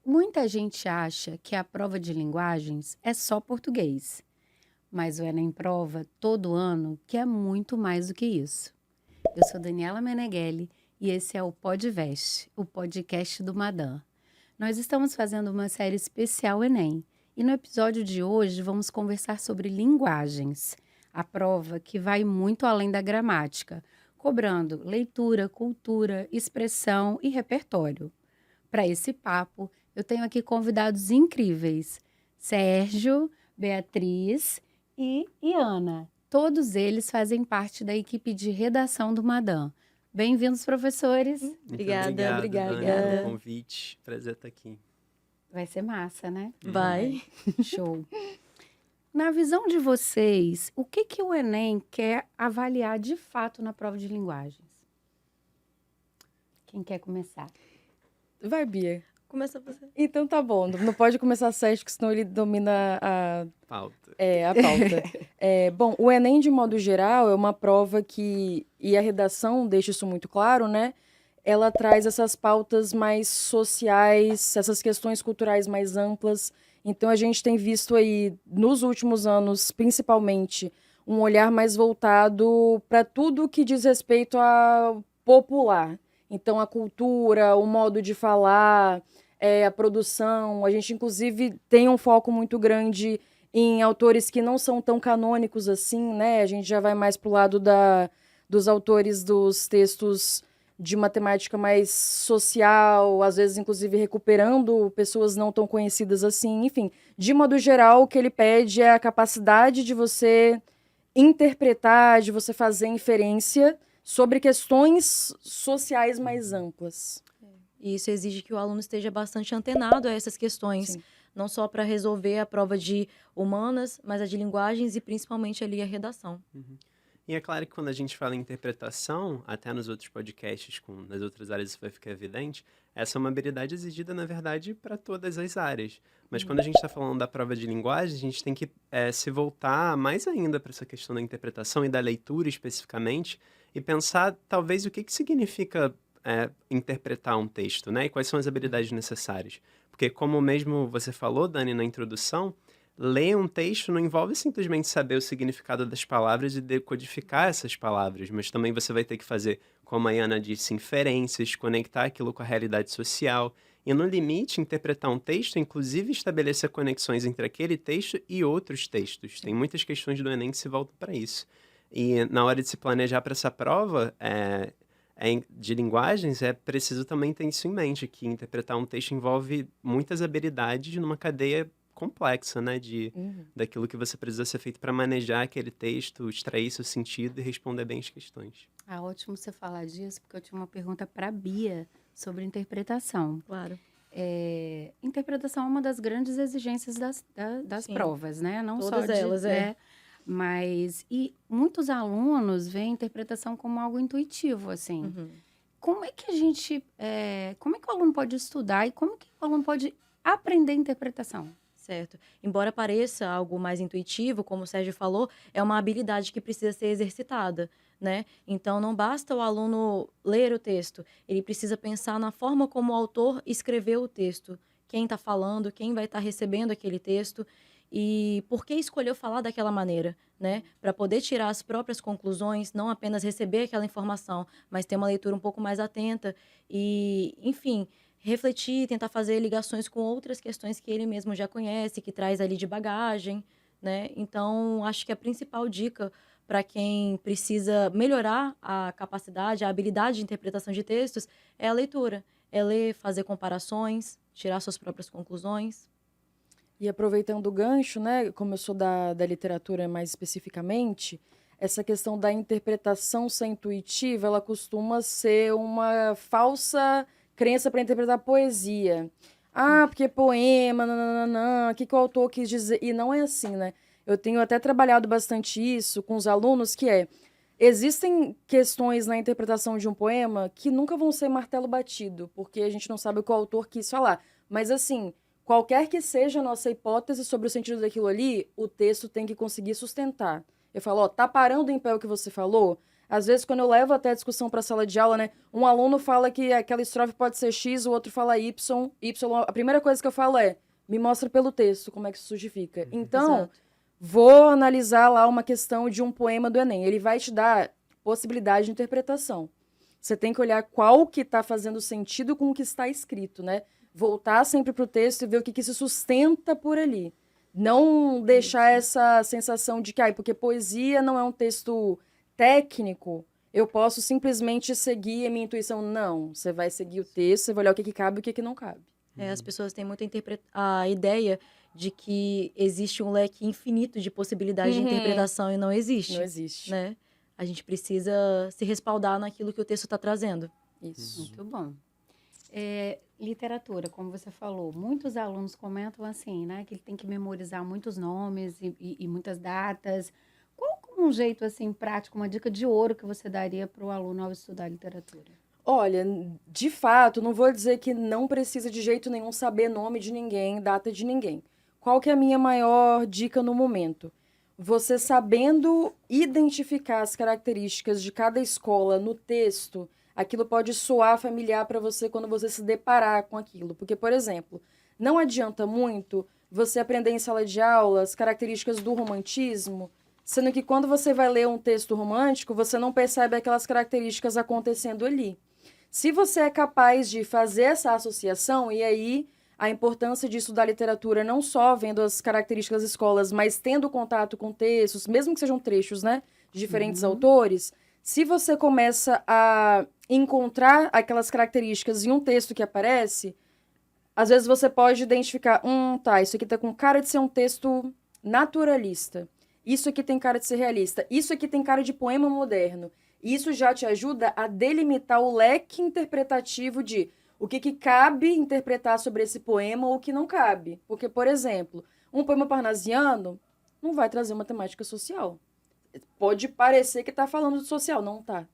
Muita gente acha que a prova de linguagens é só português, mas o Enem prova todo ano que é muito mais do que isso. Eu sou Daniela Meneghelli e esse é o Podvest, o podcast do Madam. Nós estamos fazendo uma série especial Enem e no episódio de hoje vamos conversar sobre linguagens, a prova que vai muito além da gramática, cobrando leitura, cultura, expressão e repertório. Para esse papo, eu tenho aqui convidados incríveis, Sérgio, Beatriz e Ana. Todos eles fazem parte da equipe de redação do Madam. Bem-vindos, professores. Obrigada. Obrigado, Dani, pelo convite. Prazer estar aqui. Vai ser massa, né? Vai. Show. Na visão de vocês, o que o Enem quer avaliar de fato na prova de linguagens? Quem quer começar? Vai, Bia. Começa você. Então tá bom, não pode começar Sérgio, que senão ele domina a Pauta. a pauta. Bom, o Enem, de modo geral, é uma prova que, e a redação deixa isso muito claro, né? Ela traz essas pautas mais sociais, essas questões culturais mais amplas. Então, a gente tem visto aí, nos últimos anos, principalmente, um olhar mais voltado para tudo que diz respeito ao popular. Então, a cultura, o modo de falar, a produção. A gente, inclusive, tem um foco muito grande em autores que não são tão canônicos assim, né? A gente já vai mais pro lado dos autores dos textos de uma temática mais social, às vezes, inclusive, recuperando pessoas não tão conhecidas assim. Enfim, de modo geral, o que ele pede é a capacidade de você interpretar, de você fazer inferência sobre questões sociais mais amplas. E isso exige que o aluno esteja bastante antenado a essas questões, Sim. não só para resolver a prova de humanas, mas a de linguagens e principalmente ali a redação. E é claro que quando a gente fala em interpretação, até nos outros podcasts, nas outras áreas isso vai ficar evidente, essa é uma habilidade exigida, na verdade, para todas as áreas. Mas quando a gente está falando da prova de linguagem, a gente tem que se voltar mais ainda para essa questão da interpretação e da leitura especificamente, e pensar, talvez, o que significa interpretar um texto, né? E quais são as habilidades necessárias. Porque, como mesmo você falou, Dani, na introdução, ler um texto não envolve simplesmente saber o significado das palavras e decodificar essas palavras, mas também você vai ter que fazer, como a Ana disse, inferências, conectar aquilo com a realidade social. E, no limite, interpretar um texto, inclusive estabelecer conexões entre aquele texto e outros textos. Tem muitas questões do Enem que se voltam para isso. E na hora de se planejar para essa prova de linguagens, é preciso também ter isso em mente, que interpretar um texto envolve muitas habilidades numa cadeia complexa, né? Daquilo que você precisa ser feito para manejar aquele texto, extrair seu sentido e responder bem as questões. Ótimo você falar disso, porque eu tinha uma pergunta para a Bia sobre interpretação. Claro. Interpretação é uma das grandes exigências das provas, né? Não todas só elas, mas muitos alunos veem a interpretação como algo intuitivo, assim. Como é que como é que o aluno pode estudar e como que o aluno pode aprender interpretação? Certo. Embora pareça algo mais intuitivo, como o Sérgio falou, é uma habilidade que precisa ser exercitada, né? Então, não basta o aluno ler o texto, ele precisa pensar na forma como o autor escreveu o texto, quem está falando, quem vai estar recebendo aquele texto e por que escolheu falar daquela maneira, né? Para poder tirar as próprias conclusões, não apenas receber aquela informação, mas ter uma leitura um pouco mais atenta e, enfim, refletir, tentar fazer ligações com outras questões que ele mesmo já conhece, que traz ali de bagagem, né? Então, acho que a principal dica para quem precisa melhorar a capacidade, a habilidade de interpretação de textos é a leitura. É ler, fazer comparações, tirar suas próprias conclusões. E aproveitando o gancho, né, como eu sou da literatura mais especificamente, essa questão da interpretação ser intuitiva, ela costuma ser uma falsa crença para interpretar poesia. Porque poema, nananana, o que o autor quis dizer? E não é assim, né? Eu tenho até trabalhado bastante isso com os alunos, existem questões na interpretação de um poema que nunca vão ser martelo batido, porque a gente não sabe o que o autor quis falar. Mas, assim, qualquer que seja a nossa hipótese sobre o sentido daquilo ali, o texto tem que conseguir sustentar. Eu falo, tá parando em pé o que você falou? Às vezes, quando eu levo até a discussão para a sala de aula, né, um aluno fala que aquela estrofe pode ser X, o outro fala Y, a primeira coisa que eu falo é, me mostra pelo texto como é que isso justifica. Então, Exato. vou analisar lá uma questão de um poema do Enem. Ele vai te dar possibilidade de interpretação. Você tem que olhar qual que está fazendo sentido com o que está escrito, né? Voltar sempre para o texto e ver o que se sustenta por ali. Não deixar essa sensação de que, porque poesia não é um texto técnico, eu posso simplesmente seguir a minha intuição. Não, você vai seguir o texto, você vai olhar o que cabe e o que não cabe. As pessoas têm muita a ideia de que existe um leque infinito de possibilidades de interpretação e não existe. Não existe. Né? A gente precisa se respaldar naquilo que o texto está trazendo. Isso. Muito bom. Literatura, como você falou, muitos alunos comentam assim, né, que ele tem que memorizar muitos nomes e muitas datas. Qual um jeito assim prático, uma dica de ouro que você daria para o aluno ao estudar literatura? Olha, de fato, não vou dizer que não precisa de jeito nenhum saber nome de ninguém, data de ninguém. Qual que é a minha maior dica no momento? Você sabendo identificar as características de cada escola no texto, aquilo pode soar familiar para você quando você se deparar com aquilo. Porque, por exemplo, não adianta muito você aprender em sala de aula as características do romantismo, sendo que quando você vai ler um texto romântico, você não percebe aquelas características acontecendo ali. Se você é capaz de fazer essa associação, e aí a importância de estudar literatura não só vendo as características das escolas, mas tendo contato com textos, mesmo que sejam trechos, né, de diferentes autores, se você começa a encontrar aquelas características em um texto que aparece, às vezes você pode identificar, tá, isso aqui tá com cara de ser um texto naturalista, isso aqui tem cara de ser realista, isso aqui tem cara de poema moderno. Isso já te ajuda a delimitar o leque interpretativo de o que cabe interpretar sobre esse poema ou o que não cabe. Porque, por exemplo, um poema parnasiano não vai trazer uma temática social. Pode parecer que está falando de social, não está.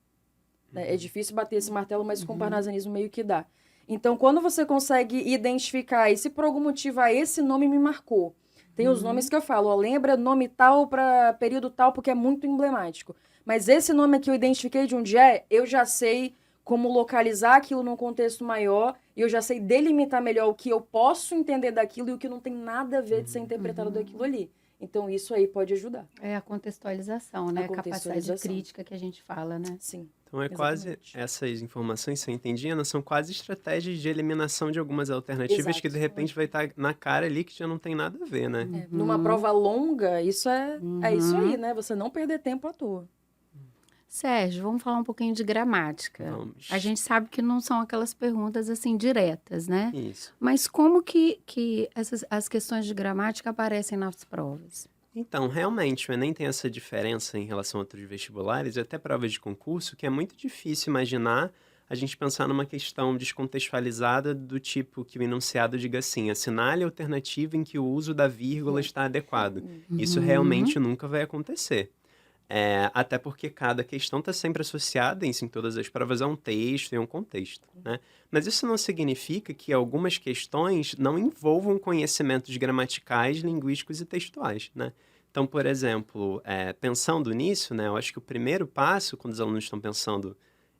É difícil bater esse martelo, mas com o parnasianismo meio que dá. Então, quando você consegue identificar, e se por algum motivo esse nome me marcou, tem os nomes que eu falo, lembra nome tal para período tal, porque é muito emblemático. Mas esse nome aqui eu identifiquei de onde eu já sei como localizar aquilo num contexto maior e eu já sei delimitar melhor o que eu posso entender daquilo e o que não tem nada a ver de ser interpretado daquilo ali. Então, isso aí pode ajudar. É a contextualização, né? A capacidade crítica que a gente fala, né? Sim. Então, quase essas informações, se eu entendi, Ana, são quase estratégias de eliminação de algumas alternativas que, de repente, vai estar na cara ali que já não tem nada a ver, né? Numa prova longa, isso é isso aí, né? Você não perder tempo à toa. Sérgio, vamos falar um pouquinho de gramática. Vamos. A gente sabe que não são aquelas perguntas assim diretas, né? Isso. Mas como que as questões de gramática aparecem nas provas? Então, realmente, o Enem tem essa diferença em relação a outros vestibulares e até provas de concurso, que é muito difícil imaginar a gente pensar numa questão descontextualizada do tipo que o enunciado diga assim, assinale a alternativa em que o uso da vírgula está adequado. Isso realmente nunca vai acontecer. Até porque cada questão está sempre associada, em todas as provas, a um texto e a um contexto, né? Mas isso não significa que algumas questões não envolvam conhecimentos gramaticais, linguísticos e textuais, né? Então, por exemplo, pensando nisso, né, eu acho que o primeiro passo, quando os alunos estão pensando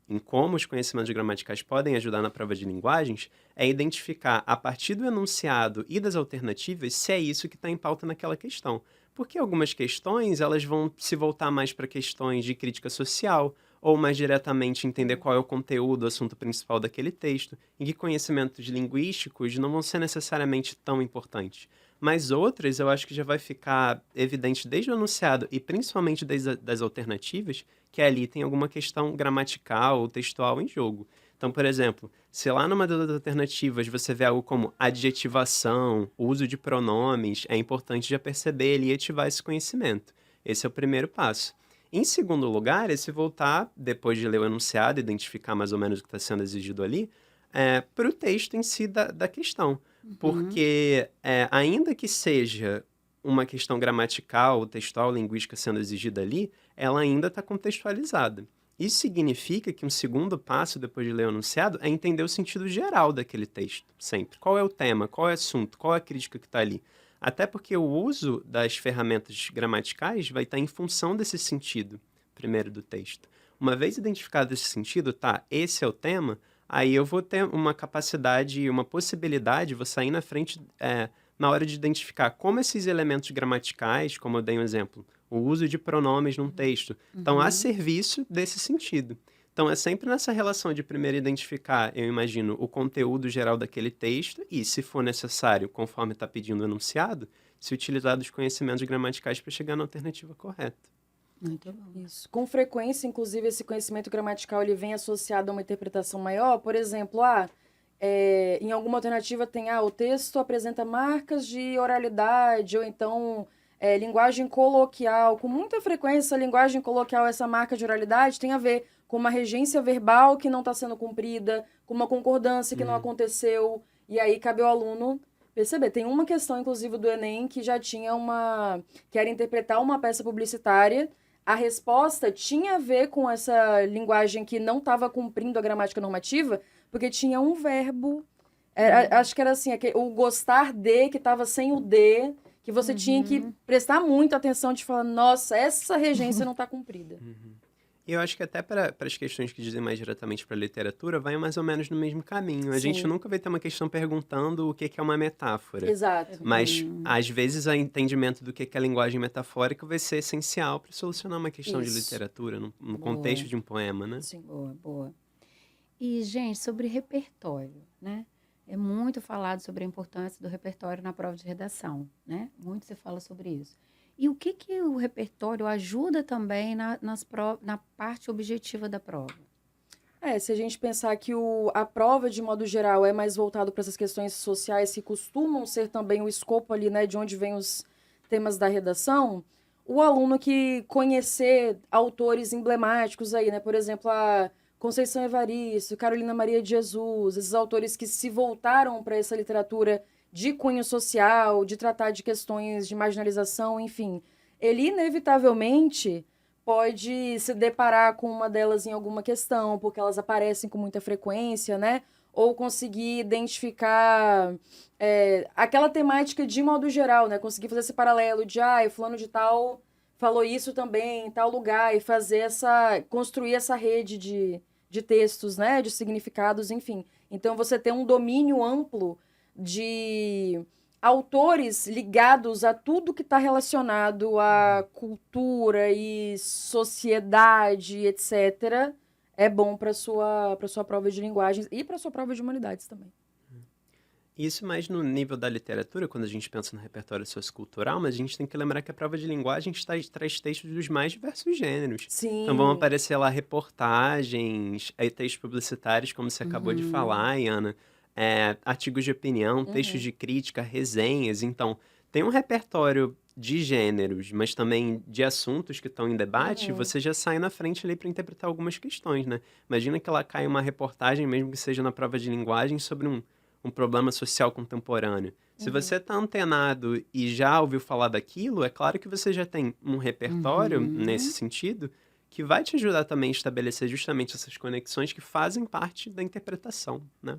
em como os conhecimentos gramaticais podem ajudar na prova de linguagens, é identificar, a partir do enunciado e das alternativas, se é isso que está em pauta naquela questão. Porque algumas questões, elas vão se voltar mais para questões de crítica social, ou mais diretamente entender qual é o conteúdo, o assunto principal daquele texto, e que conhecimentos linguísticos não vão ser necessariamente tão importantes. Mas outras, eu acho que já vai ficar evidente desde o enunciado, e principalmente das alternativas, que ali tem alguma questão gramatical ou textual em jogo. Então, por exemplo, se lá numa das alternativas você vê algo como adjetivação, uso de pronomes, é importante já perceber ali e ativar esse conhecimento. Esse é o primeiro passo. Em segundo lugar, é se voltar, depois de ler o enunciado, identificar mais ou menos o que está sendo exigido ali, para o texto em si da questão. Porque, ainda que seja uma questão gramatical, textual, linguística sendo exigida ali, ela ainda está contextualizada. Isso significa que um segundo passo, depois de ler o enunciado, é entender o sentido geral daquele texto, sempre. Qual é o tema, qual é o assunto, qual é a crítica que está ali. Até porque o uso das ferramentas gramaticais vai estar em função desse sentido, primeiro, do texto. Uma vez identificado esse sentido, tá, esse é o tema, aí eu vou ter uma capacidade, uma possibilidade, vou sair na frente na hora de identificar como esses elementos gramaticais, como eu dei um exemplo, o uso de pronomes num texto, estão a serviço desse sentido. Então, é sempre nessa relação de primeiro identificar, eu imagino, o conteúdo geral daquele texto e, se for necessário, conforme está pedindo o enunciado, se utilizar dos conhecimentos gramaticais para chegar na alternativa correta. Muito bom. Isso. Com frequência, inclusive, esse conhecimento gramatical ele vem associado a uma interpretação maior. Por exemplo, em alguma alternativa tem o texto apresenta marcas de oralidade, ou então linguagem coloquial. Com muita frequência, a linguagem coloquial, essa marca de oralidade, tem a ver com uma regência verbal que não está sendo cumprida, com uma concordância que não aconteceu. E aí cabe ao aluno perceber. Tem uma questão, inclusive, do Enem que já tinha que era interpretar uma peça publicitária. A resposta tinha a ver com essa linguagem que não estava cumprindo a gramática normativa, porque tinha um verbo, acho que era assim, o gostar de, que estava sem o de, que você tinha que prestar muita atenção de falar, nossa, essa regência não está cumprida. E eu acho que até para as questões que dizem mais diretamente para a literatura, vai mais ou menos no mesmo caminho. A gente nunca vai ter uma questão perguntando o que é uma metáfora. Exato. Mas, às vezes, o entendimento do que é a linguagem metafórica vai ser essencial para solucionar uma questão de literatura, no contexto de um poema, né? Sim. Boa, boa. E, gente, sobre repertório, né? É muito falado sobre a importância do repertório na prova de redação, né? Muito se fala sobre isso. E o que o repertório ajuda também na parte objetiva da prova? Se a gente pensar que a prova, de modo geral, é mais voltado para essas questões sociais que costumam ser também o escopo ali, né, de onde vêm os temas da redação, o aluno que conhecer autores emblemáticos aí, né, por exemplo, a Conceição Evaristo, Carolina Maria de Jesus, esses autores que se voltaram para essa literatura de cunho social, de tratar de questões de marginalização, enfim, ele inevitavelmente pode se deparar com uma delas em alguma questão, porque elas aparecem com muita frequência, né? Ou conseguir identificar aquela temática de modo geral, né? Conseguir fazer esse paralelo de, fulano de tal falou isso também em tal lugar, e construir essa rede de textos, né? De significados, enfim. Então, você tem um domínio amplo de autores ligados a tudo que está relacionado à cultura e sociedade, etc., é bom para sua prova de linguagens e para sua prova de humanidades também. Isso mais no nível da literatura, quando a gente pensa no repertório sociocultural, mas a gente tem que lembrar que a prova de linguagem traz textos dos mais diversos gêneros. Sim. Então vão aparecer lá reportagens, textos publicitários, como você acabou de falar, Iana, artigos de opinião, textos de crítica, resenhas. Então, tem um repertório de gêneros, mas também de assuntos que estão em debate, você já sai na frente ali para interpretar algumas questões, né? Imagina que lá cai uma reportagem, mesmo que seja na prova de linguagem, sobre um problema social contemporâneo. Se você está antenado e já ouviu falar daquilo, é claro que você já tem um repertório nesse sentido que vai te ajudar também a estabelecer justamente essas conexões que fazem parte da interpretação, né?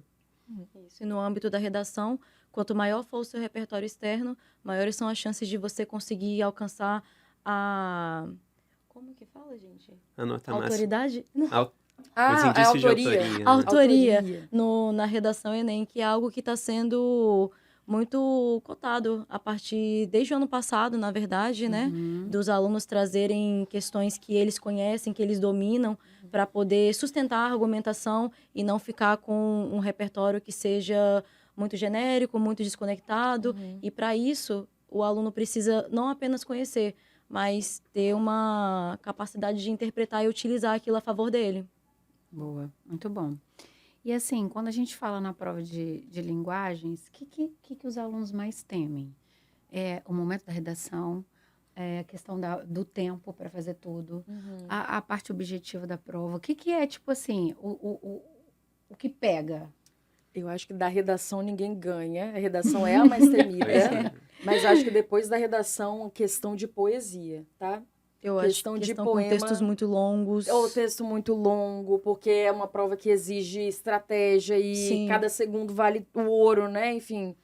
Isso. E no âmbito da redação, quanto maior for o seu repertório externo, maiores são as chances de você conseguir alcançar a... Como que fala, gente? Autoridade? Os indícios de autoria. Né? Autoria na redação Enem, que é algo que está sendo muito cotado desde o ano passado, na verdade, né? Dos alunos trazerem questões que eles conhecem, que eles dominam, para poder sustentar a argumentação e não ficar com um repertório que seja muito genérico, muito desconectado. E para isso, o aluno precisa não apenas conhecer, mas ter uma capacidade de interpretar e utilizar aquilo a favor dele. Boa, muito bom. E assim, quando a gente fala na prova de linguagens, o que os alunos mais temem? É o momento da redação, a questão do tempo para fazer tudo, a parte objetiva da prova. O que é, tipo assim, o que pega? Eu acho que da redação ninguém ganha. A redação é a mais temida. Mas acho que depois da redação, questão de poesia, tá? Eu acho que questão com textos muito longos. Ou texto muito longo, porque é uma prova que exige estratégia e Sim. cada segundo vale o ouro, né? Enfim,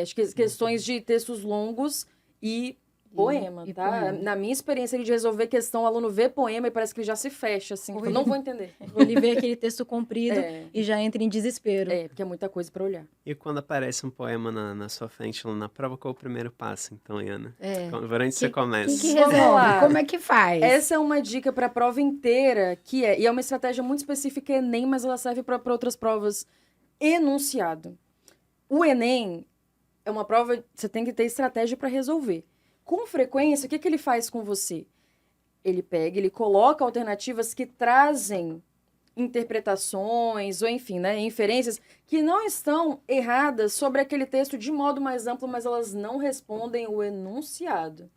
acho que questões de textos longos e Poema, e tá? poema. Na minha experiência de resolver questão, o aluno vê poema e parece que ele já se fecha, assim. Eu não vou entender. Ele vê aquele texto comprido É. e já entra em desespero. Porque é muita coisa pra olhar. E quando aparece um poema na sua frente lá na prova, qual é o primeiro passo, então, Ana? Por onde você O começa? que Vamos resolve? lá. Como é que faz? Essa é uma dica para a prova inteira, e é uma estratégia muito específica Enem, mas ela serve para outras provas. Enunciado. O Enem é uma prova, você tem que ter estratégia para resolver. Com frequência, o que ele faz com você? Ele coloca alternativas que trazem interpretações, ou enfim, né, inferências que não estão erradas sobre aquele texto de modo mais amplo, mas elas não respondem o enunciado.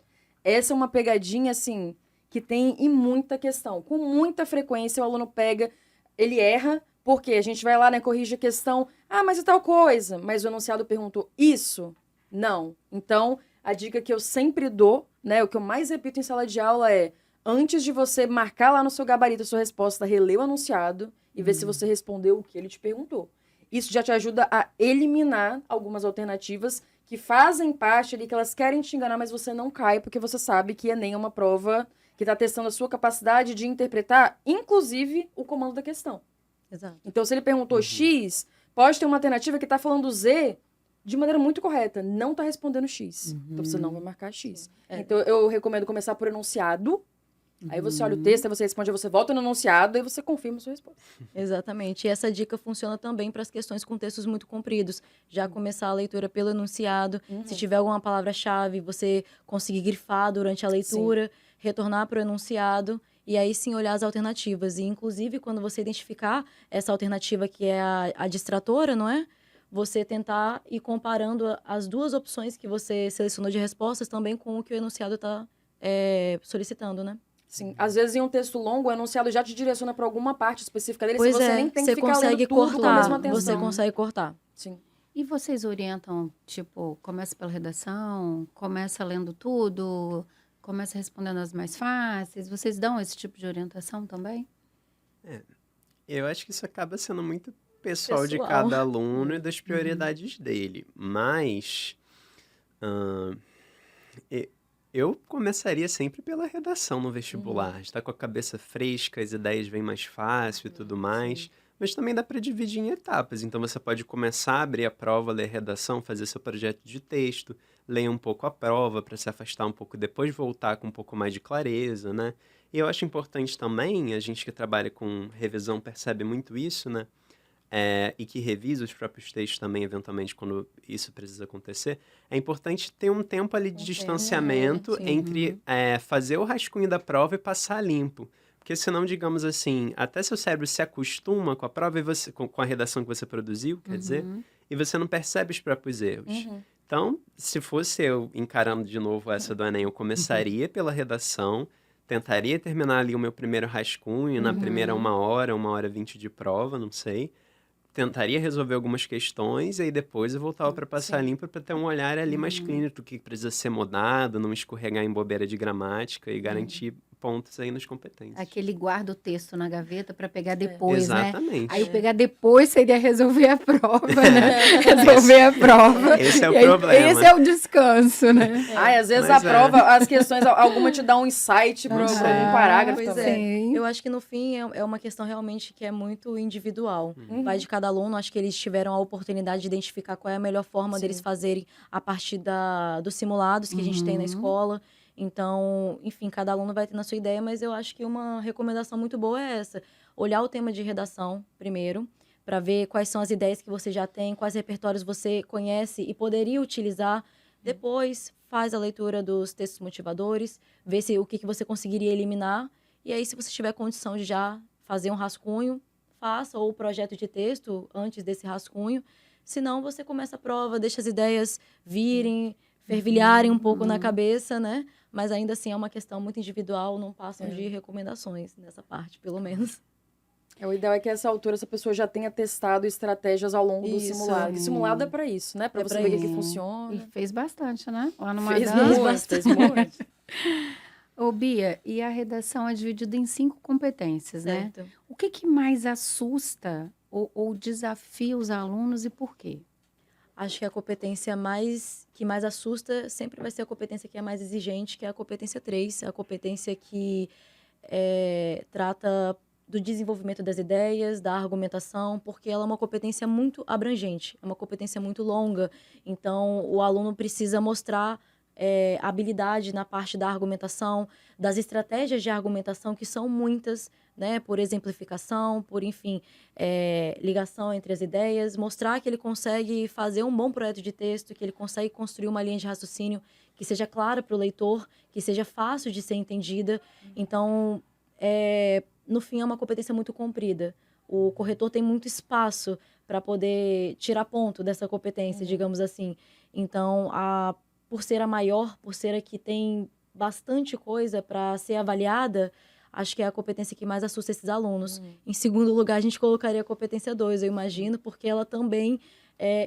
Essa é uma pegadinha, assim, que tem em muita questão. Com muita frequência, o aluno pega, ele erra, porque a gente vai lá, né, corrige a questão, mas e tal coisa? Mas o enunciado perguntou isso? Não. Então, a dica que eu sempre dou, né, o que eu mais repito em sala de aula é, antes de você marcar lá no seu gabarito a sua resposta, relê o enunciado e ver se você respondeu o que ele te perguntou. Isso já te ajuda a eliminar algumas alternativas que fazem parte ali, que elas querem te enganar, mas você não cai, porque você sabe que Enem é uma prova que está testando a sua capacidade de interpretar, inclusive, o comando da questão. Exato. Então, se ele perguntou X, pode ter uma alternativa que está falando Z de maneira muito correta. Não está respondendo X. Então, você não vai marcar X. Então, eu recomendo começar por enunciado. Aí você olha o texto, aí você responde, aí você volta no enunciado, aí você confirma a sua resposta. Exatamente. E essa dica funciona também para as questões com textos muito compridos. Já começar a leitura pelo enunciado. Se tiver alguma palavra-chave, você conseguir grifar durante a leitura, retornar para o enunciado e aí sim olhar as alternativas. E, inclusive, quando você identificar essa alternativa que é a distratora, não é? Você tentar ir comparando as duas opções que você selecionou de respostas também com o que o enunciado está solicitando, né? Sim, às vezes em um texto longo, o enunciado já te direciona para alguma parte específica dele, Pois se você nem tem que você ficar consegue lendo tudo com a mesma cortar, atenção. você consegue cortar. Sim. E vocês orientam, tipo, começa pela redação, começa lendo tudo, começa respondendo as mais fáceis? Vocês dão esse tipo de orientação também? Eu acho que isso acaba sendo muito pessoal de Pessoal. cada aluno e das prioridades dele. Mas eu começaria sempre pela redação no vestibular. Está com a cabeça fresca, as ideias vêm mais fácil e tudo mais. Mas também dá para dividir em etapas. Então você pode começar a abrir a prova, ler a redação, fazer seu projeto de texto, ler um pouco a prova para se afastar um pouco, depois voltar com um pouco mais de clareza, né? E eu acho importante também, a gente que trabalha com revisão percebe muito isso, né? E que revisa os próprios textos também, eventualmente, quando isso precisa acontecer, é importante ter um tempo ali de distanciamento entre fazer o rascunho da prova e passar limpo. Porque senão, digamos assim, até seu cérebro se acostuma com a prova e você, com a redação que você produziu, quer dizer, e você não percebe os próprios erros. Então, se fosse eu encarando de novo essa do Enem, eu começaria pela redação, tentaria terminar ali o meu primeiro rascunho na primeira 1h20 de prova, não sei. Tentaria resolver algumas questões e aí depois eu voltava para passar limpo para ter um olhar ali mais clínico do que precisa ser mudado, não escorregar em bobeira de gramática e garantir pontos aí nas competências. Aquele guarda o texto na gaveta para pegar depois, Exatamente. né? Aí o pegar depois seria resolver a prova, né? Resolver a prova. Esse é o E aí, problema. Esse é o descanso, né? Às vezes Mas a prova, as questões, alguma te dá um insight para um parágrafo Pois também. Sim. Eu acho que no fim é uma questão realmente que é muito individual. Vai de cada aluno, acho que eles tiveram a oportunidade de identificar qual é a melhor forma deles fazerem a partir dos simulados que a gente tem na escola. Então, enfim, cada aluno vai ter na sua ideia, mas eu acho que uma recomendação muito boa é essa. Olhar o tema de redação primeiro, para ver quais são as ideias que você já tem, quais repertórios você conhece e poderia utilizar. Depois, faz a leitura dos textos motivadores, vê se o que você conseguiria eliminar. E aí, se você tiver condição de já fazer um rascunho, faça ou o projeto de texto antes desse rascunho. Se não, você começa a prova, deixa as ideias virem, fervilharem um pouco na cabeça, né? Mas ainda assim é uma questão muito individual, não passam de recomendações nessa parte, pelo menos. O ideal é que a essa altura essa pessoa já tenha testado estratégias ao longo do Isso. simulado. Porque simulado é para isso, né? Para você pra ver o que isso. funciona. E fez bastante, né? Lá no Fez Madame. muito, fez muito. Ô, Bia, e a redação é dividida em 5 competências, né? Certo. O que mais assusta ou desafia os alunos e por quê? Acho que a competência que mais assusta sempre vai ser a competência que é mais exigente, que é a competência 3, a competência que trata do desenvolvimento das ideias, da argumentação, porque ela é uma competência muito abrangente, é uma competência muito longa. Então, o aluno precisa mostrar habilidade na parte da argumentação, das estratégias de argumentação, que são muitas, né? Por exemplificação, por, enfim, ligação entre as ideias, mostrar que ele consegue fazer um bom projeto de texto, que ele consegue construir uma linha de raciocínio que seja clara para o leitor, que seja fácil de ser entendida. Então, no fim, é uma competência muito comprida. O corretor tem muito espaço para poder tirar ponto dessa competência, digamos assim. Então, por ser a maior, por ser a que tem bastante coisa para ser avaliada, acho que é a competência que mais assusta esses alunos. Em segundo lugar, a gente colocaria a competência 2, eu imagino, porque ela também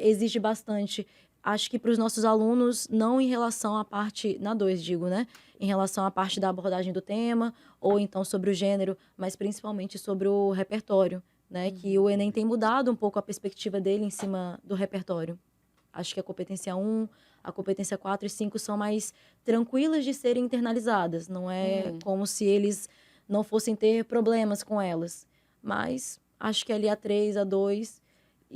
exige bastante. Acho que para os nossos alunos, não em relação à parte, na 2 digo, né? Em relação à parte da abordagem do tema, ou então sobre o gênero, mas principalmente sobre o repertório, né? Que o Enem tem mudado um pouco a perspectiva dele em cima do repertório. Acho que a competência 1, a competência 4 e 5 são mais tranquilas de serem internalizadas. Não é como se eles não fossem ter problemas com elas. Mas acho que ali a 3, a 2...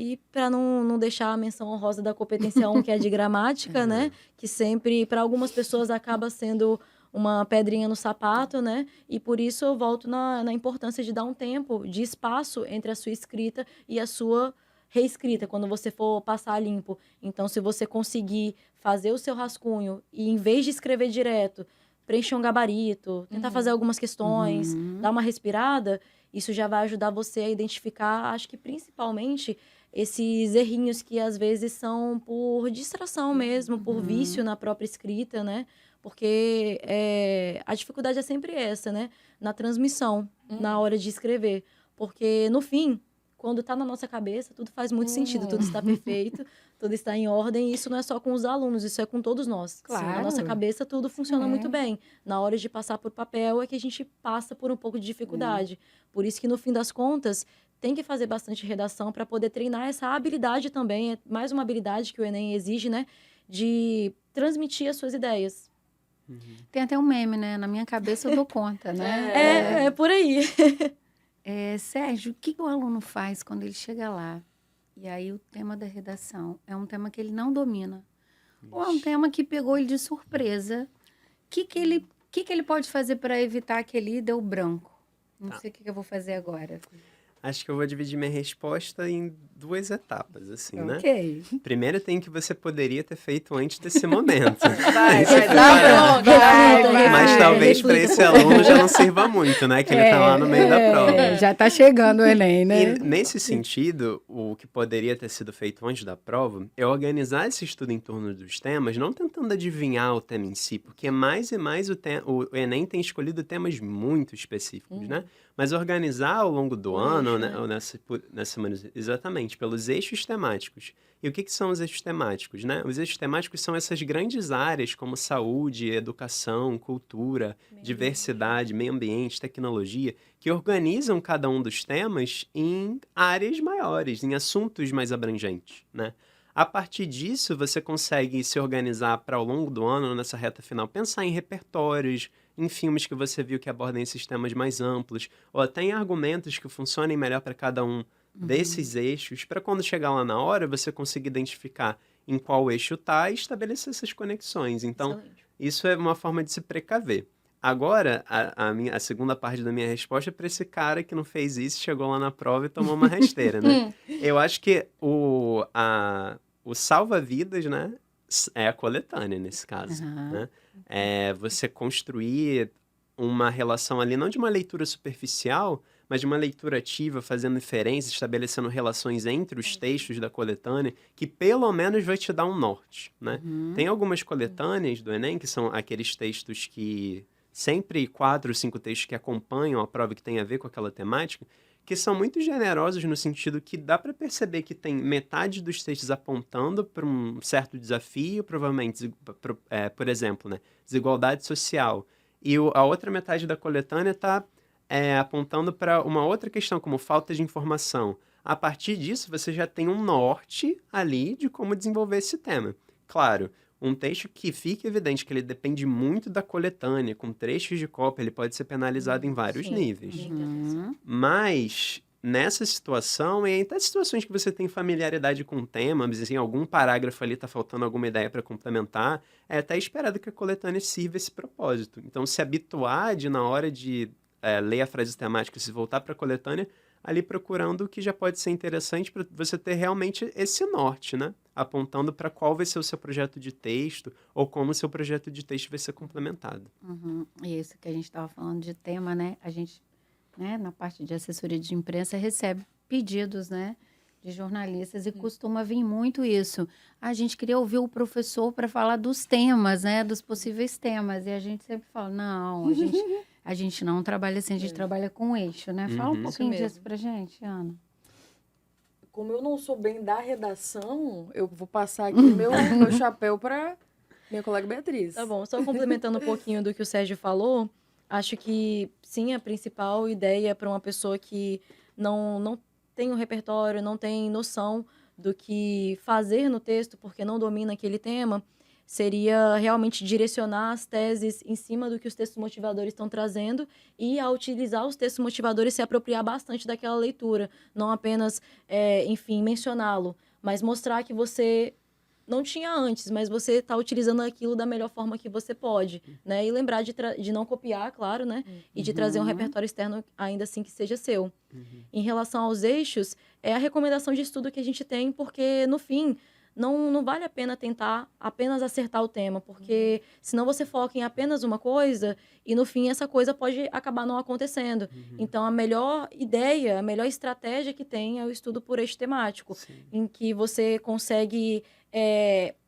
E para não deixar a menção honrosa da competência 1, que é de gramática, né? Que sempre, para algumas pessoas, acaba sendo uma pedrinha no sapato, né? E por isso eu volto na importância de dar um tempo, de espaço entre a sua escrita e a sua reescrita, quando você for passar a limpo. Então, se você conseguir fazer o seu rascunho e, em vez de escrever direto, preencher um gabarito, tentar fazer algumas questões, dar uma respirada, isso já vai ajudar você a identificar, acho que principalmente, esses errinhos que às vezes são por distração mesmo, por vício na própria escrita, né? Porque a dificuldade é sempre essa, né? Na transmissão, na hora de escrever. Porque, no fim, quando está na nossa cabeça, tudo faz muito sentido, tudo está perfeito, tudo está em ordem. E isso não é só com os alunos, isso é com todos nós. Claro. Na nossa cabeça, tudo funciona muito bem. Na hora de passar por papel, é que a gente passa por um pouco de dificuldade. Por isso que, no fim das contas, tem que fazer bastante redação para poder treinar essa habilidade também. É mais uma habilidade que o Enem exige, né? De transmitir as suas ideias. Tem até um meme, né? Na minha cabeça eu dou conta, né? É por aí. Sérgio, o que o aluno faz quando ele chega lá? E aí o tema da redação é um tema que ele não domina. Ou é um tema que pegou ele de surpresa. O que ele pode fazer para evitar que ele dê o branco? Não sei o que eu vou fazer agora. Acho que eu vou dividir minha resposta em 2 etapas, assim, né? Ok. Primeiro tem que você poderia ter feito antes desse momento. Vai, Mas talvez para esse aluno já não sirva muito, né? Que ele tá lá no meio da prova. Já tá chegando o Enem, né? E nesse sentido, o que poderia ter sido feito antes da prova é organizar esse estudo em torno dos temas, não tentando adivinhar o tema em si, porque mais e mais o Enem tem escolhido temas muito específicos, né? Mas organizar ao longo do ano, né? Ou nessa semana, exatamente, pelos eixos temáticos. E o que são os eixos temáticos, né? Os eixos temáticos são essas grandes áreas como saúde, educação, cultura, diversidade, meio ambiente, tecnologia, que organizam cada um dos temas em áreas maiores, em assuntos mais abrangentes, né? A partir disso, você consegue se organizar para, ao longo do ano, nessa reta final, pensar em repertórios, em filmes que você viu que abordem esses temas mais amplos, ou até em argumentos que funcionem melhor para cada um desses eixos, para quando chegar lá na hora, você conseguir identificar em qual eixo está e estabelecer essas conexões. Então, Excelente. isso é uma forma de se precaver. Agora, a segunda parte da minha resposta é para esse cara que não fez isso, chegou lá na prova e tomou uma rasteira, né? Eu acho que o salva-vidas, né, é a coletânea nesse caso, né? É você construir uma relação ali, não de uma leitura superficial, mas de uma leitura ativa, fazendo inferências, estabelecendo relações entre os textos da coletânea, que pelo menos vai te dar um norte, né? Tem algumas coletâneas do Enem, que são aqueles textos que sempre 4 ou 5 textos que acompanham a prova que tem a ver com aquela temática, que são muito generosos no sentido que dá para perceber que tem metade dos textos apontando para um certo desafio, provavelmente, por exemplo, né, desigualdade social, e a outra metade da coletânea está apontando para uma outra questão, como falta de informação. A partir disso, você já tem um norte ali de como desenvolver esse tema. Claro, um texto que fique evidente que ele depende muito da coletânea, com trechos de cópia, ele pode ser penalizado em vários Sim. níveis. Uhum. Mas, nessa situação, e até situações que você tem familiaridade com o tema, mas assim, algum parágrafo ali está faltando alguma ideia para complementar, é até esperado que a coletânea sirva esse propósito. Então, se habituar de, na hora de ler a frase temática, se voltar para a coletânea, ali procurando o que já pode ser interessante para você ter realmente esse norte, né? Apontando para qual vai ser o seu projeto de texto ou como o seu projeto de texto vai ser complementado. Uhum. E isso que a gente estava falando de tema, né? A gente, né, na parte de assessoria de imprensa, recebe pedidos, né, de jornalistas e costuma vir muito isso. A gente queria ouvir o professor para falar dos temas, né, dos possíveis temas. E a gente sempre fala, não, a gente não trabalha assim, a gente trabalha com eixo, né? Fala um Uhum. pouquinho Isso mesmo. disso pra gente, Ana. Como eu não sou bem da redação, eu vou passar aqui meu chapéu para minha colega Beatriz. Tá bom, só complementando um pouquinho do que o Sérgio falou, acho que sim, a principal ideia para uma pessoa que não tem um repertório, não tem noção do que fazer no texto, porque não domina aquele tema, seria realmente direcionar as teses em cima do que os textos motivadores estão trazendo e, ao utilizar os textos motivadores, se apropriar bastante daquela leitura, não apenas, enfim, mencioná-lo, mas mostrar que você não tinha antes, mas você está utilizando aquilo da melhor forma que você pode, né? E lembrar de não copiar, claro, né? E de trazer um repertório externo ainda assim que seja seu. Em relação aos eixos, é a recomendação de estudo que a gente tem, porque no fim não vale a pena tentar apenas acertar o tema, porque senão você foca em apenas uma coisa e no fim essa coisa pode acabar não acontecendo. Então a melhor ideia, a melhor estratégia que tem é o estudo por eixo temático, em que você consegue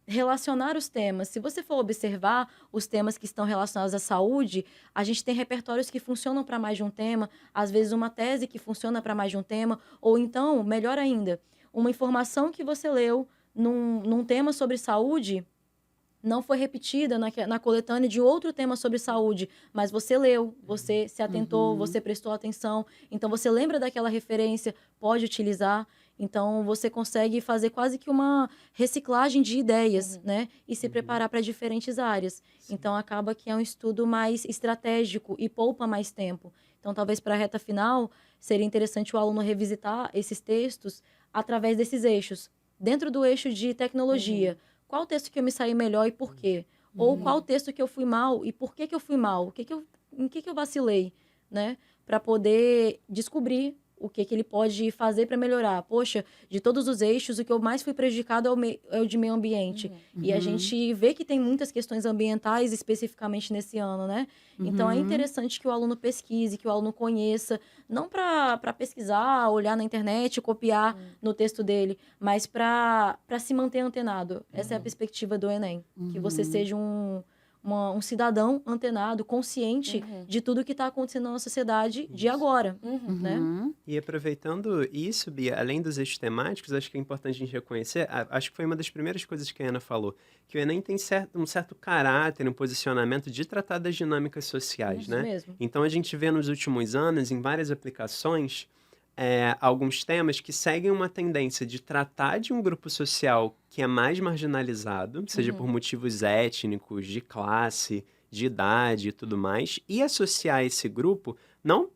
relacionar os temas. Se você for observar os temas que estão relacionados à saúde, a gente tem repertórios que funcionam para mais de um tema, às vezes uma tese que funciona para mais de um tema, ou então, melhor ainda, uma informação que você leu num tema sobre saúde não foi repetida na coletânea de outro tema sobre saúde, mas você leu, você se atentou, você prestou atenção, então você lembra daquela referência, pode utilizar, então você consegue fazer quase que uma reciclagem de ideias, né? E se preparar para diferentes áreas. Então acaba que é um estudo mais estratégico e poupa mais tempo. Então talvez para a reta final seria interessante o aluno revisitar esses textos através desses eixos. Dentro do eixo de tecnologia, qual texto que eu me saí melhor e por quê? Ou qual texto que eu fui mal e por que eu fui mal? Em que eu vacilei, né? Para poder descobrir o que ele pode fazer para melhorar. Poxa, de todos os eixos, o que eu mais fui prejudicado é o de meio ambiente. E a gente vê que tem muitas questões ambientais especificamente nesse ano, né? Então, é interessante que o aluno pesquise, que o aluno conheça, não para pesquisar, olhar na internet, copiar no texto dele, mas para se manter antenado. Essa é a perspectiva do Enem. Que você seja um cidadão antenado, consciente de tudo que está acontecendo na sociedade de agora, né? E aproveitando isso, Bia, além dos eixos temáticos, acho que é importante a gente reconhecer, acho que foi uma das primeiras coisas que a Ana falou, que o Enem tem um certo caráter, um posicionamento de tratar das dinâmicas sociais, Isso né? mesmo. Então a gente vê nos últimos anos, em várias aplicações, alguns temas que seguem uma tendência de tratar de um grupo social que é mais marginalizado, seja por motivos étnicos, de classe, de idade e tudo mais, e associar esse grupo, não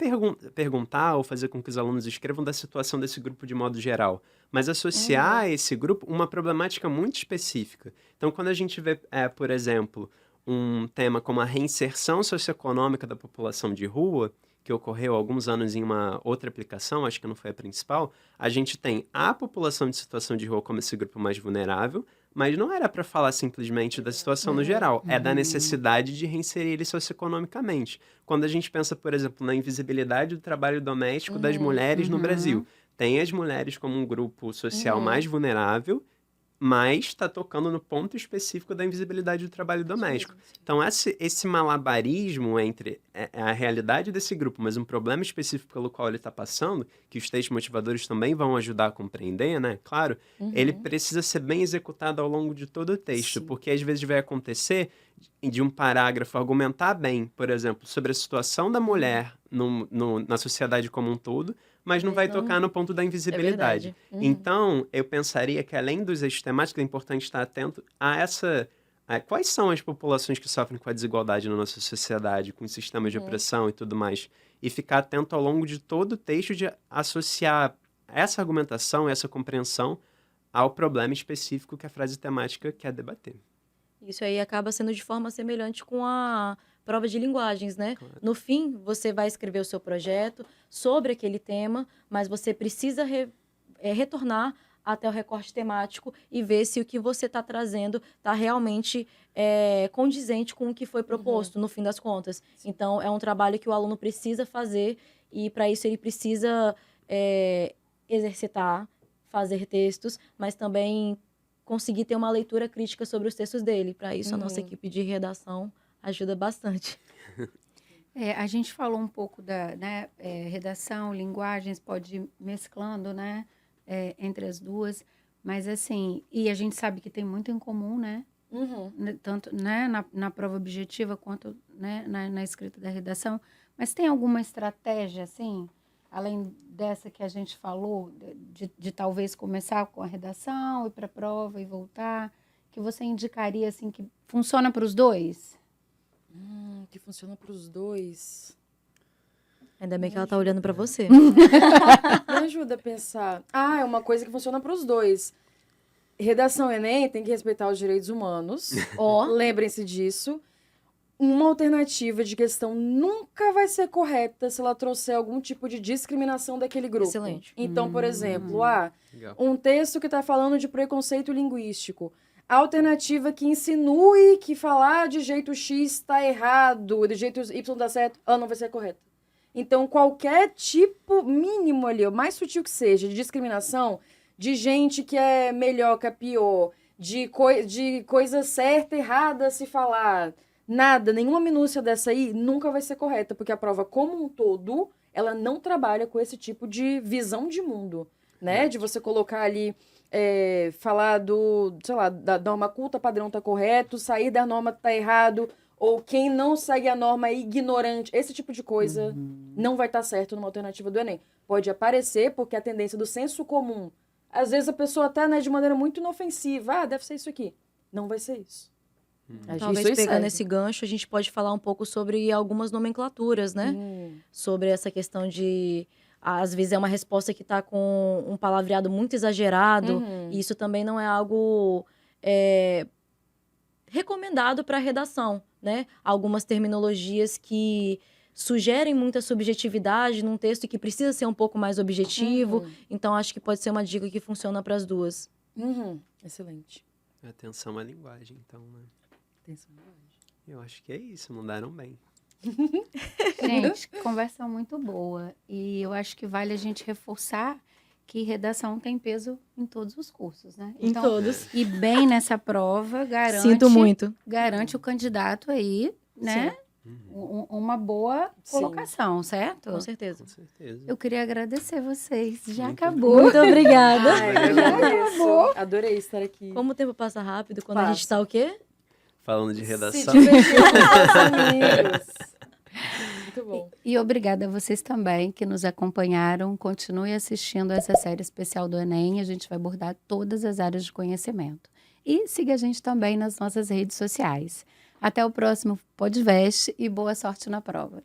perguntar ou fazer com que os alunos escrevam da situação desse grupo de modo geral, mas associar a esse grupo uma problemática muito específica. Então, quando a gente vê, por exemplo, um tema como a reinserção socioeconômica da população de rua, que ocorreu há alguns anos em uma outra aplicação, acho que não foi a principal, a gente tem a população de situação de rua como esse grupo mais vulnerável, mas não era para falar simplesmente da situação no geral, é da necessidade de reinserir ele socioeconomicamente. Quando a gente pensa, por exemplo, na invisibilidade do trabalho doméstico das mulheres no Brasil, tem as mulheres como um grupo social mais vulnerável, mas está tocando no ponto específico da invisibilidade do trabalho doméstico. Então, esse malabarismo entre a realidade desse grupo, mas um problema específico pelo qual ele está passando, que os textos motivadores também vão ajudar a compreender, né? Claro, ele precisa ser bem executado ao longo de todo o texto, porque às vezes vai acontecer de um parágrafo argumentar bem, por exemplo, sobre a situação da mulher na sociedade como um todo, mas não vai Não- tocar no ponto da É invisibilidade. verdade. Uhum. Então, eu pensaria que além dos eixos temáticos, é importante estar atento a quais são as populações que sofrem com a desigualdade na nossa sociedade, com os sistemas de opressão e tudo mais. E ficar atento ao longo de todo o texto de associar essa argumentação, essa compreensão ao problema específico que a frase temática quer debater. Isso aí acaba sendo de forma semelhante com a prova de linguagens, né? Claro. No fim, você vai escrever o seu projeto sobre aquele tema, mas você precisa retornar até o recorte temático e ver se o que você está trazendo está realmente condizente com o que foi proposto, no fim das contas. Então, é um trabalho que o aluno precisa fazer e, para isso, ele precisa exercitar, fazer textos, mas também conseguir ter uma leitura crítica sobre os textos dele. Para isso, a nossa equipe de redação ajuda bastante. A gente falou um pouco da, né, redação, linguagens, pode ir mesclando, né, entre as duas, mas assim, e a gente sabe que tem muito em comum, né, tanto, né, na prova objetiva quanto, né, na escrita da redação, mas tem alguma estratégia, assim, além dessa que a gente falou, de talvez começar com a redação, ir para a prova e voltar, que você indicaria, assim, que funciona para os dois? Que funciona para os dois. Ainda bem que ela tá olhando para você. Me ajuda a pensar. É uma coisa que funciona para os dois. Redação Enem tem que respeitar os direitos humanos. Ó, Lembrem-se disso. Uma alternativa de questão nunca vai ser correta se ela trouxer algum tipo de discriminação daquele grupo. Excelente. Então, por exemplo, Legal. um texto que está falando de preconceito linguístico. A alternativa que insinue que falar de jeito X está errado, de jeito Y está certo, ela não vai ser correta. Então, qualquer tipo mínimo ali, o mais sutil que seja, de discriminação, de gente que é melhor, que é pior, de coisa certa, errada a se falar, nada, nenhuma minúcia dessa aí nunca vai ser correta, porque a prova como um todo, ela não trabalha com esse tipo de visão de mundo, né? De você colocar ali, falar da norma culta, padrão tá correto, sair da norma tá errado, ou quem não segue a norma é ignorante. Esse tipo de coisa não vai estar certo numa alternativa do Enem. Pode aparecer, porque a tendência do senso comum, às vezes a pessoa até, né, de maneira muito inofensiva, deve ser isso aqui. Não vai ser isso. talvez Isso pegando serve. esse gancho, a gente pode falar um pouco sobre algumas nomenclaturas, né? Sobre essa questão de... Às vezes é uma resposta que está com um palavreado muito exagerado, e isso também não é algo recomendado para a redação, né? Algumas terminologias que sugerem muita subjetividade num texto que precisa ser um pouco mais objetivo. Então, acho que pode ser uma dica que funciona para as duas. Excelente. Atenção à linguagem, então, né? Atenção. Eu acho que é isso, mandaram bem. Gente, conversa muito boa. E eu acho que vale a gente reforçar que redação tem peso em todos os cursos, né? Em todos. E bem nessa prova, Sinto muito. garante o candidato aí, né? Uma boa colocação, certo? Com certeza. Com certeza. Eu queria agradecer vocês. Já Muito acabou. Muito obrigada. Eu agradeço. Adorei estar aqui. Como o tempo passa rápido quando a gente Passa. tá o quê? Falando de Se redação, divertir com os amigos. Muito bom. E obrigada a vocês também que nos acompanharam. Continue assistindo essa série especial do Enem. A gente vai abordar todas as áreas de conhecimento. E siga a gente também nas nossas redes sociais. Até o próximo podcast e boa sorte na prova.